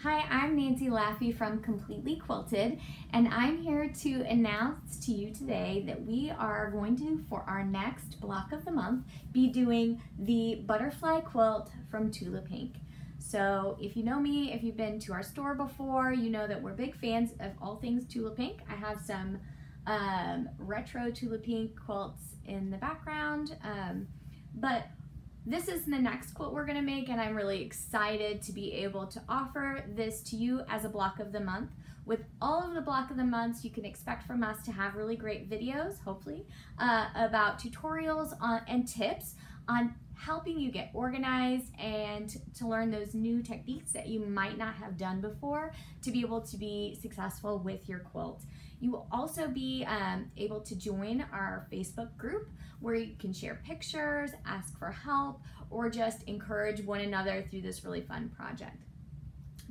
Hi, I'm Nancy Laffey from Completely Quilted, and I'm here to announce to you today that we are going to, for our next block of the month, be doing the butterfly quilt from Tula Pink. So if you know me, if you've been to our store before, you know that we're big fans of all things Tula Pink. I have some retro Tula Pink quilts in the background, but this is the next quilt we're gonna make, and I'm really excited to be able to offer this to you as a block of the month. With all of the block of the months, you can expect from us to have really great videos, hopefully, about tutorials and tips on helping you get organized and to learn those new techniques that you might not have done before to be able to be successful with your quilt. You will also be able to join our Facebook group where you can share pictures, ask for help, or just encourage one another through this really fun project.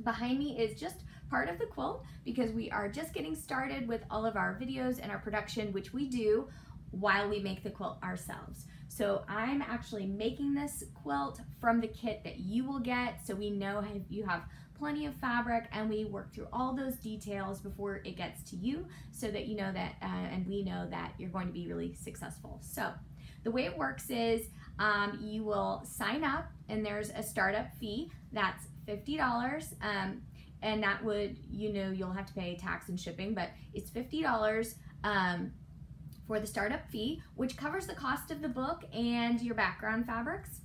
Behind me is just part of the quilt because we are just getting started with all of our videos and our production, which we do while we make the quilt ourselves. So I'm actually making this quilt from the kit that you will get, so we know you have plenty of fabric, and we work through all those details before it gets to you so that you know that and we know that you're going to be really successful. So the way it works is you will sign up, and there's a startup fee that's $50, and that would, you'll have to pay tax and shipping, but it's $50 for the startup fee, which covers the cost of the book and your background fabrics.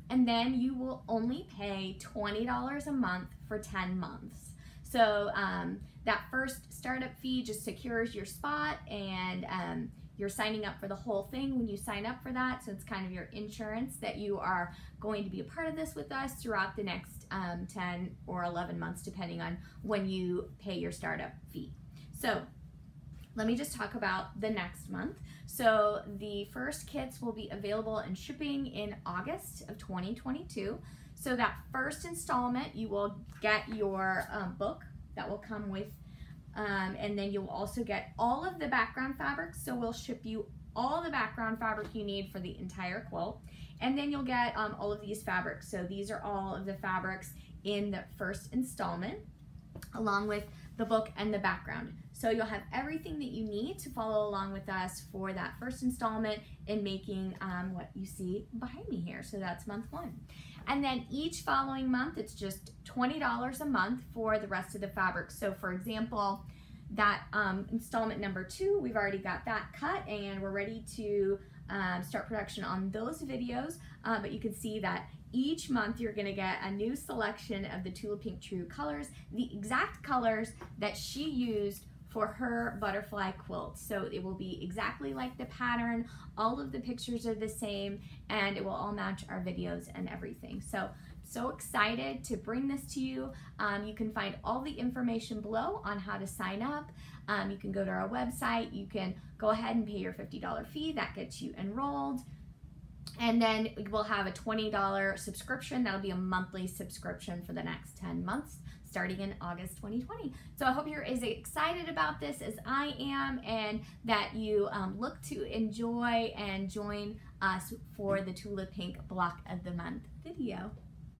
And then you will only pay $20 a month for 10 months. So that first startup fee just secures your spot, and you're signing up for the whole thing when you sign up for that. So it's kind of your insurance that you are going to be a part of this with us throughout the next 10 or 11 months, depending on when you pay your startup fee. So let me just talk about the next month. So the first kits will be available and shipping in August of 2022. So that first installment, you will get your book that will come with, and then you'll also get all of the background fabrics. So we'll ship you all the background fabric you need for the entire quilt. And then you'll get all of these fabrics. So these are all of the fabrics in the first installment, along with the book and the background. So you'll have everything that you need to follow along with us for that first installment in making what you see behind me here. So that's month one. And then each following month, it's just $20 a month for the rest of the fabrics. So for example, that installment number 2, we've already got that cut, and we're ready to start production on those videos. But you can see that each month you're gonna get a new selection of the Tula Pink True colors, the exact colors that she used for her butterfly quilt. So it will be exactly like the pattern, all of the pictures are the same, and it will all match our videos and everything. So excited to bring this to you. You can find all the information below on how to sign up. You can go to our website, you can go ahead and pay your $50 fee, that gets you enrolled. And then we'll have a $20 subscription. That'll be a monthly subscription for the next 10 months, starting in August 2020. So I hope you're as excited about this as I am, and that you look to enjoy and join us for the Tula Pink Block of the Month video.